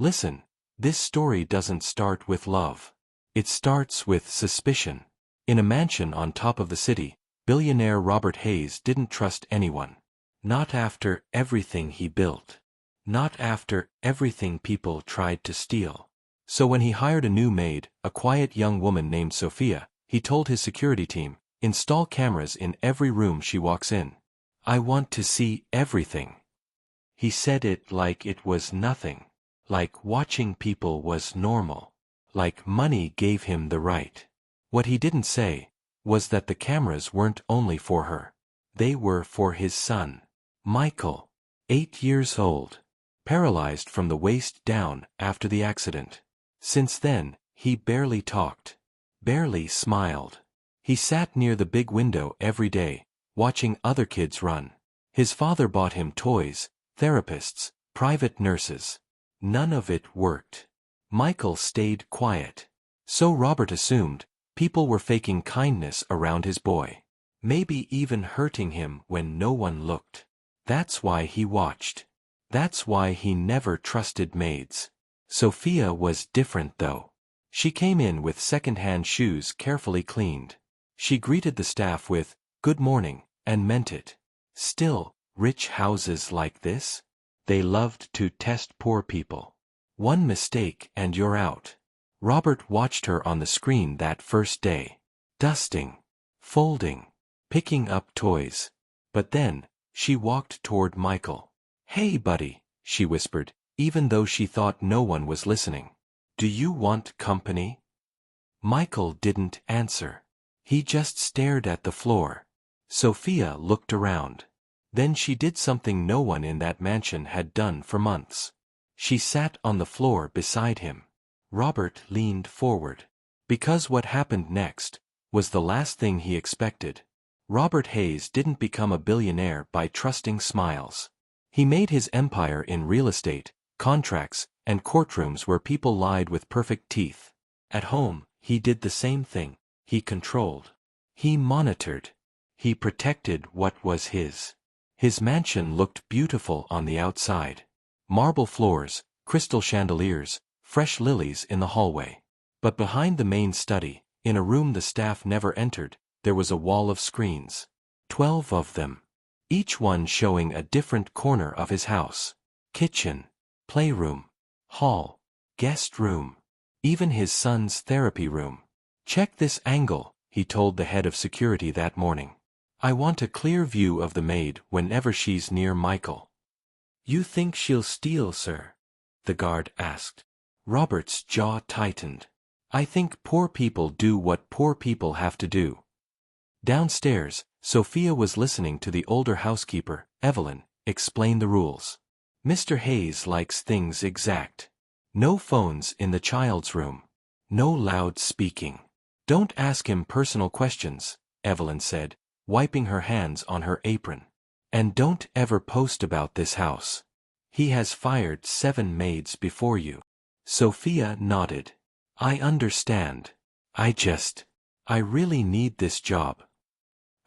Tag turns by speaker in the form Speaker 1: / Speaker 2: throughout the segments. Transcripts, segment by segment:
Speaker 1: Listen, this story doesn't start with love. It starts with suspicion. In a mansion on top of the city, billionaire Robert Hayes didn't trust anyone. Not after everything he built. Not after everything people tried to steal. So when he hired a new maid, a quiet young woman named Sophia, he told his security team, "Install cameras in every room she walks in. I want to see everything." He said it like it was nothing. Like watching people was normal. Like money gave him the right. What he didn't say was that the cameras weren't only for her. They were for his son, Michael, 8 years old, paralyzed from the waist down after the accident. Since then, he barely talked, barely smiled. He sat near the big window every day, watching other kids run. His father bought him toys, therapists, private nurses. None of it worked. Michael stayed quiet. So Robert assumed people were faking kindness around his boy. Maybe even hurting him when no one looked. That's why he watched. That's why he never trusted maids. Sophia was different though. She came in with second-hand shoes carefully cleaned. She greeted the staff with, "Good morning," and meant it. Still, rich houses like this? They loved to test poor people. One mistake and you're out. Robert watched her on the screen that first day. Dusting. Folding. Picking up toys. But then, she walked toward Michael. "Hey buddy," she whispered, even though she thought no one was listening. "Do you want company?" Michael didn't answer. He just stared at the floor. Sophia looked around. Then she did something no one in that mansion had done for months. She sat on the floor beside him. Robert leaned forward. Because what happened next was the last thing he expected. Robert Hayes didn't become a billionaire by trusting smiles. He made his empire in real estate, contracts, and courtrooms where people lied with perfect teeth. At home, he did the same thing. He controlled. He monitored. He protected what was his. His mansion looked beautiful on the outside. Marble floors, crystal chandeliers, fresh lilies in the hallway. But behind the main study, in a room the staff never entered, there was a wall of screens. 12 of them. Each one showing a different corner of his house. Kitchen, playroom, hall, guest room, even his son's therapy room. "Check this angle," he told the head of security that morning. "I want a clear view of the maid whenever she's near Michael." "You think she'll steal, sir?" the guard asked. Robert's jaw tightened. "I think poor people do what poor people have to do." Downstairs, Sophia was listening to the older housekeeper, Evelyn, explain the rules. "Mr. Hayes likes things exact. No phones in the child's room. No loud speaking. Don't ask him personal questions," Evelyn said, wiping her hands on her apron. "And don't ever post about this house. He has fired 7 maids before you." Sophia nodded. "I understand. I really need this job."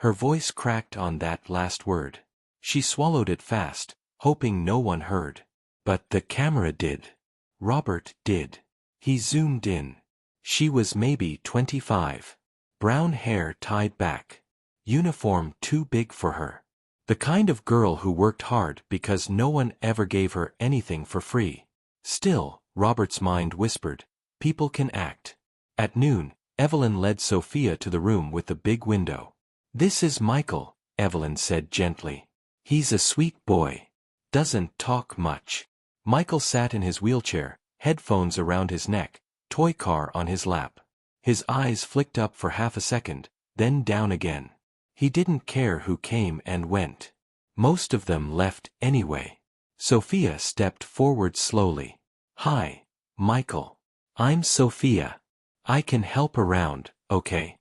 Speaker 1: Her voice cracked on that last word. She swallowed it fast, hoping no one heard. But the camera did. Robert did. He zoomed in. She was maybe 25. Brown hair tied back. Uniform too big for her. The kind of girl who worked hard because no one ever gave her anything for free. Still, Robert's mind whispered, people can act. At noon, Evelyn led Sophia to the room with the big window. "This is Michael," Evelyn said gently. "He's a sweet boy. Doesn't talk much." Michael sat in his wheelchair, headphones around his neck, toy car on his lap. His eyes flicked up for half a second, then down again. He didn't care who came and went. Most of them left anyway. Sophia stepped forward slowly. "Hi, Michael. I'm Sophia. I can help around, okay?"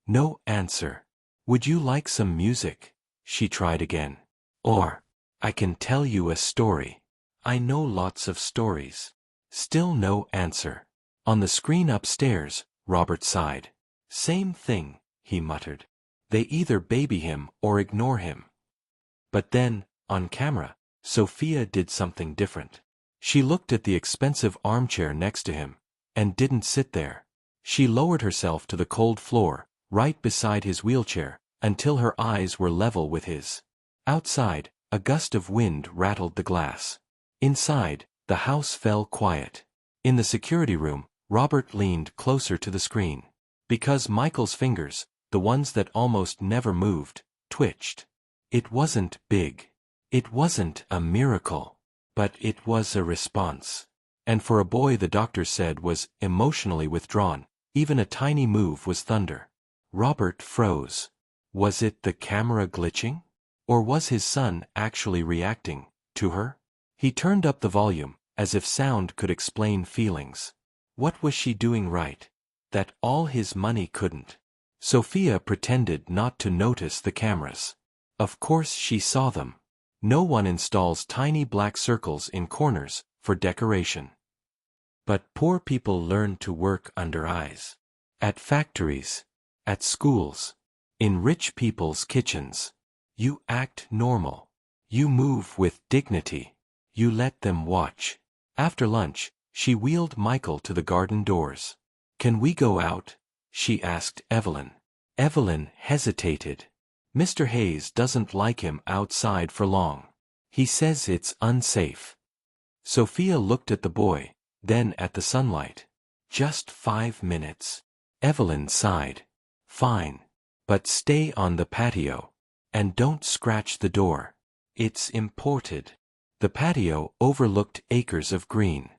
Speaker 1: No answer. "Would you like some music?" she tried again. "Or, I can tell you a story. I know lots of stories." Still no answer. On the screen upstairs, Robert sighed. "Same thing," he muttered. "They either baby him or ignore him." But then, on camera, Sophia did something different. She looked at the expensive armchair next to him, and didn't sit there. She lowered herself to the cold floor, right beside his wheelchair, until her eyes were level with his. Outside, a gust of wind rattled the glass. Inside, the house fell quiet. In the security room, Robert leaned closer to the screen. Because Michael's fingers, the ones that almost never moved, twitched. It wasn't big. It wasn't a miracle. But it was a response. And for a boy the doctor said was emotionally withdrawn, even a tiny move was thunder. Robert froze. Was it the camera glitching? Or was his son actually reacting to her? He turned up the volume, as if sound could explain feelings. What was she doing right? That all his money couldn't. Sophia pretended not to notice the cameras. Of course she saw them. No one installs tiny black circles in corners for decoration. But poor people learn to work under eyes. At factories. At schools. In rich people's kitchens. You act normal. You move with dignity. You let them watch. After lunch, she wheeled Michael to the garden doors. "Can we go out?" she asked Evelyn. Evelyn hesitated. Mr. Hayes doesn't like him outside for long. He says it's unsafe. Sophia looked at the boy, then at the sunlight. "Just 5 minutes." Evelyn sighed. "Fine. But stay on the patio. And don't scratch the door. It's imported." The patio overlooked acres of green.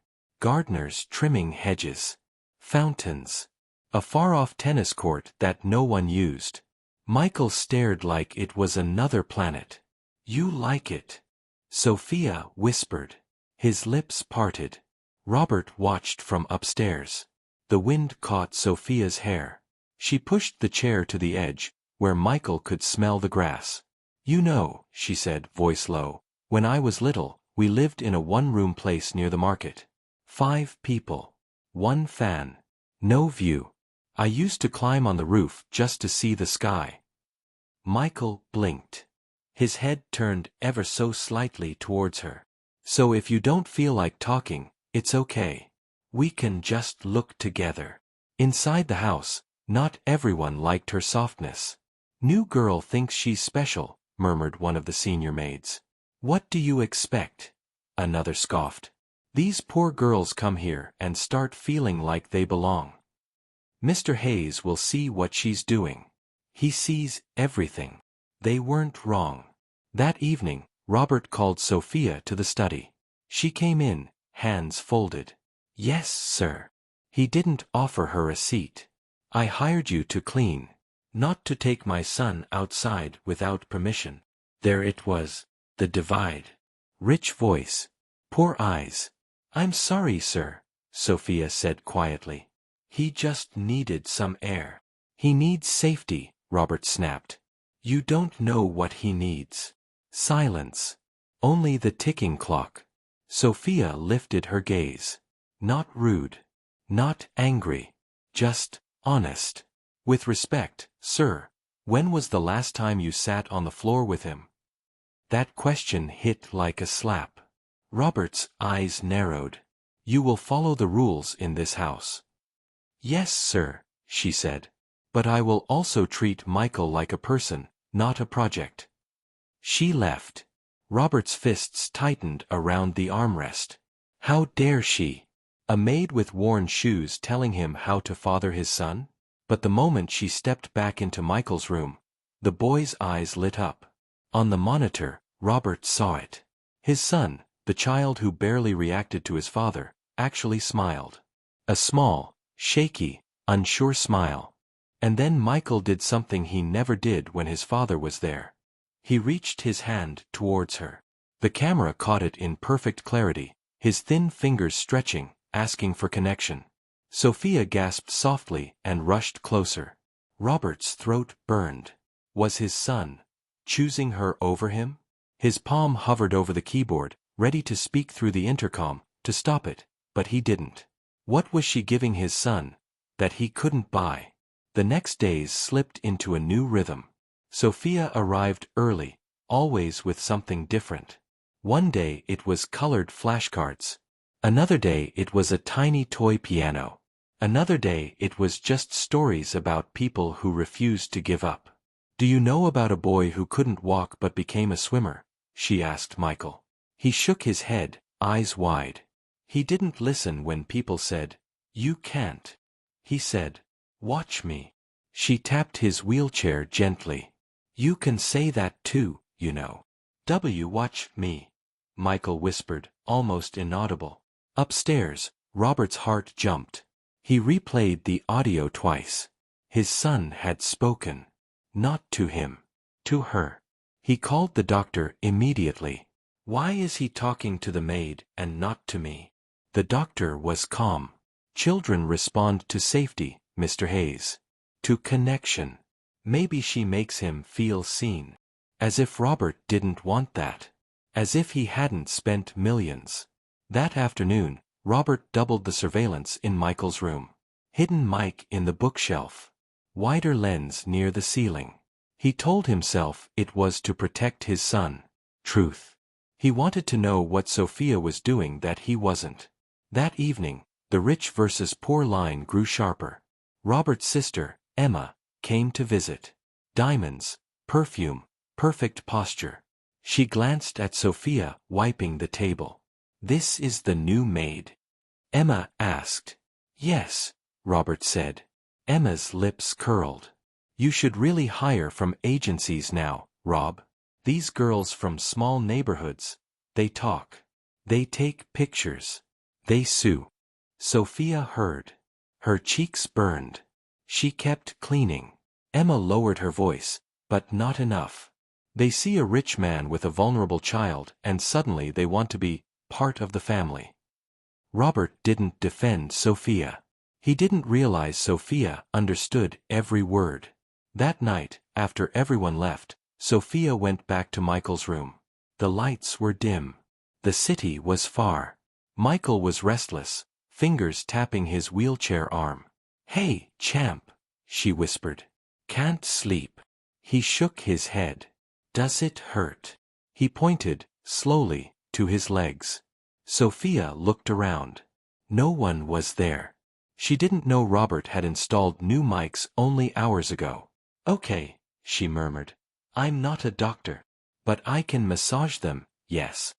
Speaker 1: Gardeners trimming hedges. Fountains. A far-off tennis court that no one used. Michael stared like it was another planet. "You like it?" Sophia whispered. His lips parted. Robert watched from upstairs. The wind caught Sophia's hair. She pushed the chair to the edge, where Michael could smell the grass. "You know," she said, voice low, "when I was little, we lived in a one-room place near the market. 5 people. 1 fan. No view. I used to climb on the roof just to see the sky." Michael blinked. His head turned ever so slightly towards her. "So if you don't feel like talking, it's okay. We can just look together." Inside the house, not everyone liked her softness. "New girl thinks she's special," murmured one of the senior maids. "What do you expect?" Another scoffed. "These poor girls come here and start feeling like they belong. Mr. Hayes will see what she's doing. He sees everything." They weren't wrong. That evening, Robert called Sophia to the study. She came in, hands folded. "Yes, sir." He didn't offer her a seat. "I hired you to clean. Not to take my son outside without permission." There it was, the divide. Rich voice. Poor eyes. "I'm sorry, sir," Sophia said quietly. "He just needed some air." "He needs safety," Robert snapped. "You don't know what he needs." Silence. Only the ticking clock. Sophia lifted her gaze. Not rude. Not angry. Just honest. "With respect, sir, when was the last time you sat on the floor with him?" That question hit like a slap. Robert's eyes narrowed. "You will follow the rules in this house." "Yes, sir," she said. "But I will also treat Michael like a person, not a project." She left. Robert's fists tightened around the armrest. How dare she? A maid with worn shoes telling him how to father his son? But the moment she stepped back into Michael's room, the boy's eyes lit up. On the monitor, Robert saw it. His son, the child who barely reacted to his father, actually smiled. A small, shaky, unsure smile. And then Michael did something he never did when his father was there. He reached his hand towards her. The camera caught it in perfect clarity, his thin fingers stretching, asking for connection. Sophia gasped softly and rushed closer. Robert's throat burned. Was his son choosing her over him? His palm hovered over the keyboard, ready to speak through the intercom, to stop it, but he didn't. What was she giving his son that he couldn't buy? The next days slipped into a new rhythm. Sophia arrived early, always with something different. One day it was colored flashcards, Another day it was a tiny toy piano. Another day it was just stories about people who refused to give up. Do you know about a boy who couldn't walk but became a swimmer? She asked Michael. He shook his head, eyes wide. He didn't listen when people said, "You can't." He said, "Watch me." She tapped his wheelchair gently. "You can say that too, you know." Watch me," Michael whispered, almost inaudible. Upstairs, Robert's heart jumped. He replayed the audio twice. His son had spoken. Not to him. To her. He called the doctor immediately. "Why is he talking to the maid and not to me?" The doctor was calm. "Children respond to safety, Mr. Hayes. To connection. Maybe she makes him feel seen." As if Robert didn't want that. As if he hadn't spent millions. That afternoon, Robert doubled the surveillance in Michael's room. Hidden mic in the bookshelf. Wider lens near the ceiling. He told himself it was to protect his son. Truth. He wanted to know what Sophia was doing that he wasn't. That evening, the rich versus poor line grew sharper. Robert's sister, Emma, came to visit. Diamonds, perfume, perfect posture. She glanced at Sophia, wiping the table. "This is the new maid?" Emma asked. "Yes," Robert said. Emma's lips curled. "You should really hire from agencies now, Rob. These girls from small neighborhoods, they talk. They take pictures. They sue." Sophia heard. Her cheeks burned. She kept cleaning. Emma lowered her voice, but not enough. "They see a rich man with a vulnerable child and suddenly they want to be part of the family." Robert didn't defend Sophia. He didn't realize Sophia understood every word. That night, after everyone left, Sophia went back to Michael's room. The lights were dim. The city was far. Michael was restless, fingers tapping his wheelchair arm. "Hey, champ," she whispered. "Can't sleep." He shook his head. "Does it hurt?" He pointed, slowly, to his legs. Sophia looked around. No one was there. She didn't know Robert had installed new mics only hours ago. "Okay," she murmured. "I'm not a doctor. But I can massage them, yes."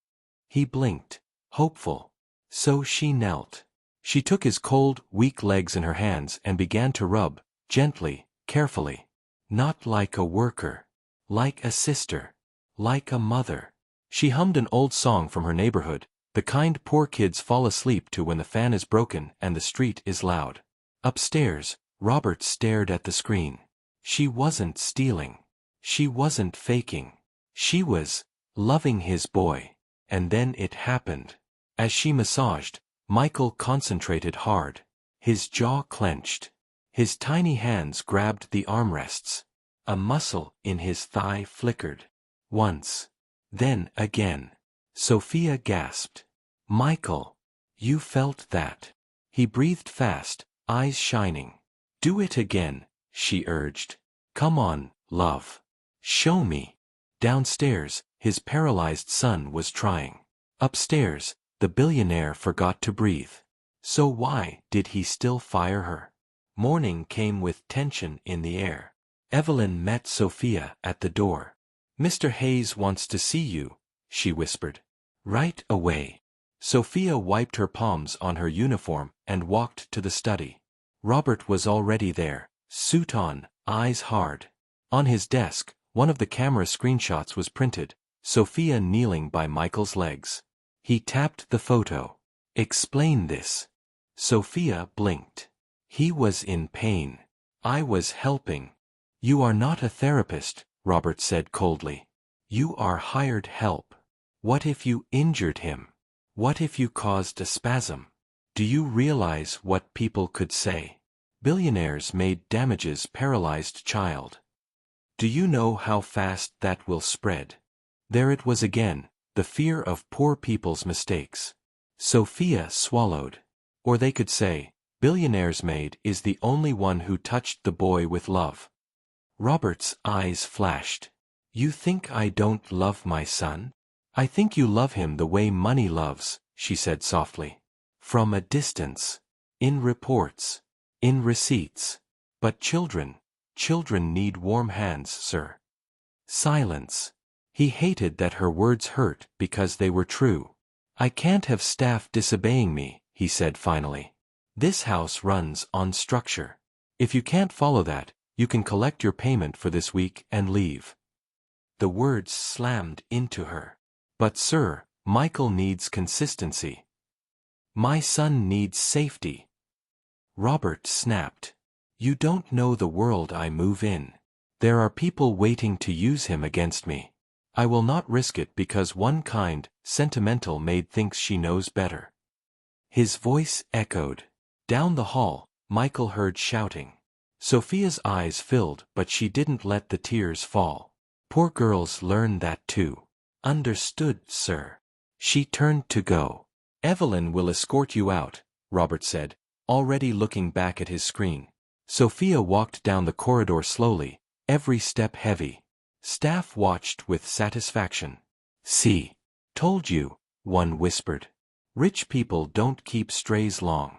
Speaker 1: He blinked, hopeful. So she knelt. She took his cold, weak legs in her hands and began to rub, gently, carefully. Not like a worker. Like a sister. Like a mother. She hummed an old song from her neighborhood, the kind poor kids fall asleep to when the fan is broken and the street is loud. Upstairs, Robert stared at the screen. She wasn't stealing. She wasn't faking. She was loving his boy. And then it happened. As she massaged, Michael concentrated hard. His jaw clenched. His tiny hands grabbed the armrests. A muscle in his thigh flickered. Once. Then again. Sophia gasped. "Michael. You felt that." He breathed fast, eyes shining. "Do it again," she urged. "Come on, love. Show me." Downstairs, his paralyzed son was trying. Upstairs, the billionaire forgot to breathe. So why did he still fire her? Morning came with tension in the air. Evelyn met Sophia at the door. "Mr. Hayes wants to see you," she whispered. "Right away." Sophia wiped her palms on her uniform and walked to the study. Robert was already there, suit on, eyes hard. On his desk, one of the camera screenshots was printed, Sophia kneeling by Michael's legs. He tapped the photo. "Explain this." Sophia blinked. "He was in pain. I was helping." "You are not a therapist," Robert said coldly. "You are hired help. What if you injured him? What if you caused a spasm? Do you realize what people could say? Billionaires made damages paralyzed child. Do you know how fast that will spread?" There it was again, the fear of poor people's mistakes. Sophia swallowed. Or they could say, Billionaire's Maid is the only one who touched the boy with love. Robert's eyes flashed. "You think I don't love my son? I think you love him the way money loves," she said softly. From a distance. In reports. In receipts. But children need warm hands, sir. Silence. He hated that her words hurt because they were true. I can't have staff disobeying me, he said finally. This house runs on structure. If you can't follow that, you can collect your payment for this week and leave. The words slammed into her. But sir, Michael needs consistency. My son needs safety. Robert snapped. You don't know the world I move in. There are people waiting to use him against me. I will not risk it because one kind, sentimental maid thinks she knows better. His voice echoed. Down the hall, Michael heard shouting. Sophia's eyes filled, but she didn't let the tears fall. Poor girls learn that too. Understood, sir. She turned to go. Evelyn will escort you out, Robert said, already looking back at his screen. Sophia walked down the corridor slowly, every step heavy. Staff watched with satisfaction. See. Told you, one whispered. Rich people don't keep strays long.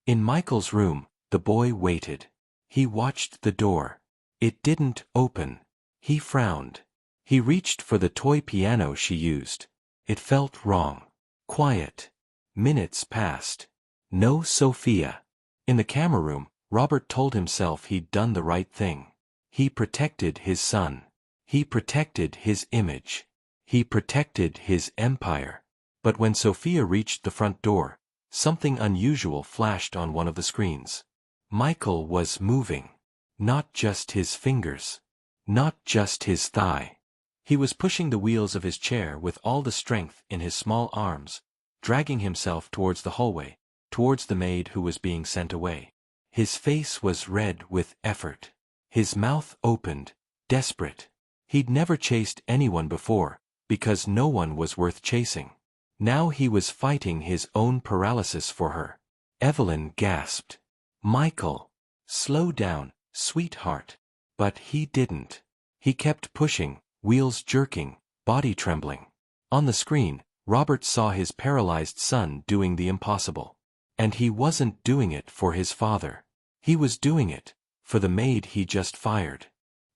Speaker 1: In Michael's room, the boy waited. He watched the door. It didn't open. He frowned. He reached for the toy piano she used. It felt wrong. Quiet. Minutes passed. No Sophia. In the camera room, Robert told himself he'd done the right thing. He protected his son. He protected his image. He protected his empire. But when Sophia reached the front door, something unusual flashed on one of the screens. Michael was moving. Not just his fingers. Not just his thigh. He was pushing the wheels of his chair with all the strength in his small arms, dragging himself towards the hallway, towards the maid who was being sent away. His face was red with effort. His mouth opened, desperate. He'd never chased anyone before, because no one was worth chasing. Now he was fighting his own paralysis for her. Evelyn gasped. Michael, slow down, sweetheart. But he didn't. He kept pushing, wheels jerking, body trembling. On the screen, Robert saw his paralyzed son doing the impossible. And he wasn't doing it for his father. He was doing it for the maid he just fired.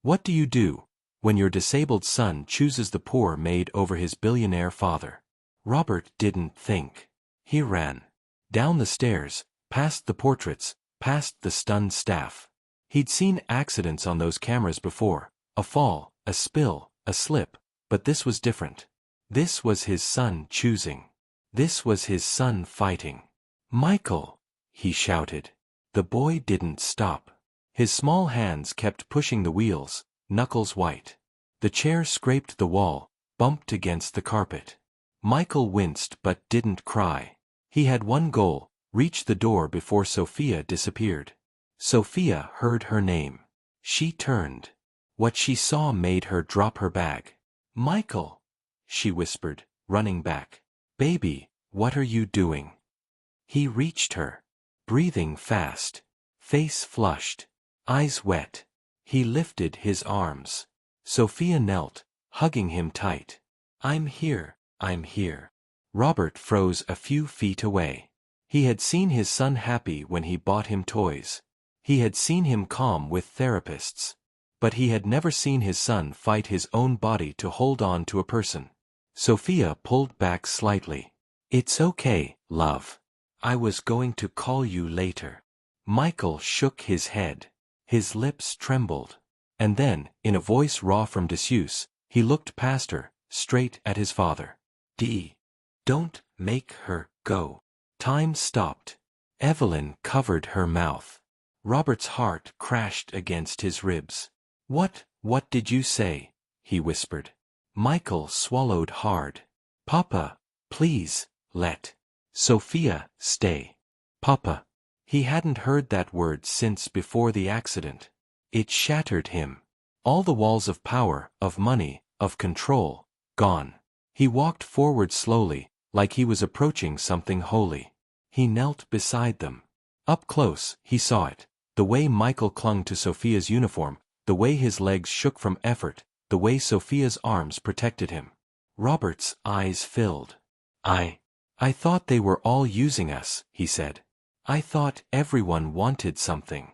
Speaker 1: What do you do when your disabled son chooses the poor maid over his billionaire father? Robert didn't think. He ran. Down the stairs, past the portraits, past the stunned staff. He'd seen accidents on those cameras before, a fall, a spill, a slip, but this was different. This was his son choosing. This was his son fighting. Michael, he shouted. The boy didn't stop. His small hands kept pushing the wheels, knuckles white. The chair scraped the wall, bumped against the carpet. Michael winced but didn't cry. He had one goal, reach the door before Sophia disappeared. Sophia heard her name. She turned. What she saw made her drop her bag. Michael, she whispered, running back. Baby, what are you doing? He reached her. Breathing fast. Face flushed. Eyes wet. He lifted his arms. Sophia knelt, hugging him tight. I'm here, I'm here. Robert froze a few feet away. He had seen his son happy when he bought him toys. He had seen him calm with therapists. But he had never seen his son fight his own body to hold on to a person. Sophia pulled back slightly. It's okay, love. I was going to call you later. Michael shook his head. His lips trembled. And then, in a voice raw from disuse, he looked past her, straight at his father. Don't make her go. Time stopped. Evelyn covered her mouth. Robert's heart crashed against his ribs. What did you say? He whispered. Michael swallowed hard. Papa, please, let Sophia stay. Papa. He hadn't heard that word since before the accident. It shattered him. All the walls of power, of money, of control, gone. He walked forward slowly, like he was approaching something holy. He knelt beside them. Up close, he saw it. The way Michael clung to Sophia's uniform, the way his legs shook from effort, the way Sophia's arms protected him. Robert's eyes filled. I thought they were all using us, he said. I thought everyone wanted something.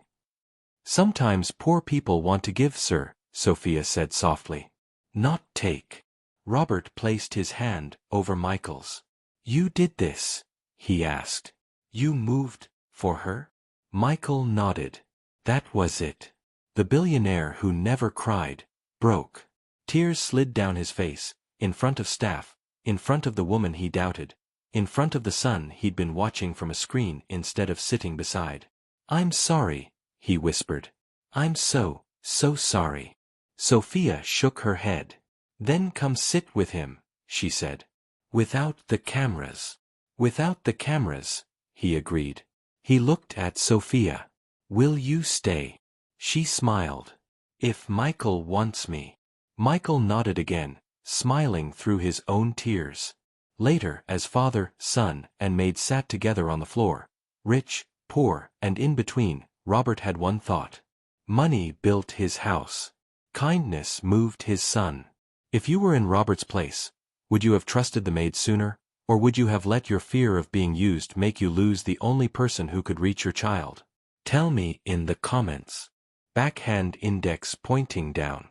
Speaker 1: Sometimes poor people want to give, sir, Sophia said softly. Not take. Robert placed his hand over Michael's. You did this? He asked. You moved for her? Michael nodded. That was it. The billionaire who never cried broke. Tears slid down his face, in front of staff, in front of the woman he doubted, in front of the son he'd been watching from a screen instead of sitting beside. I'm sorry, he whispered. I'm so sorry. Sophia shook her head. Then come sit with him, she said. Without the cameras. Without the cameras, he agreed. He looked at Sophia. Will you stay? She smiled. If Michael wants me. Michael nodded again, smiling through his own tears. Later, as father, son, and maid sat together on the floor, rich, poor, and in between, Robert had one thought. Money built his house. Kindness moved his son. If you were in Robert's place, would you have trusted the maid sooner, or would you have let your fear of being used make you lose the only person who could reach your child? Tell me in the comments. Backhand index pointing down.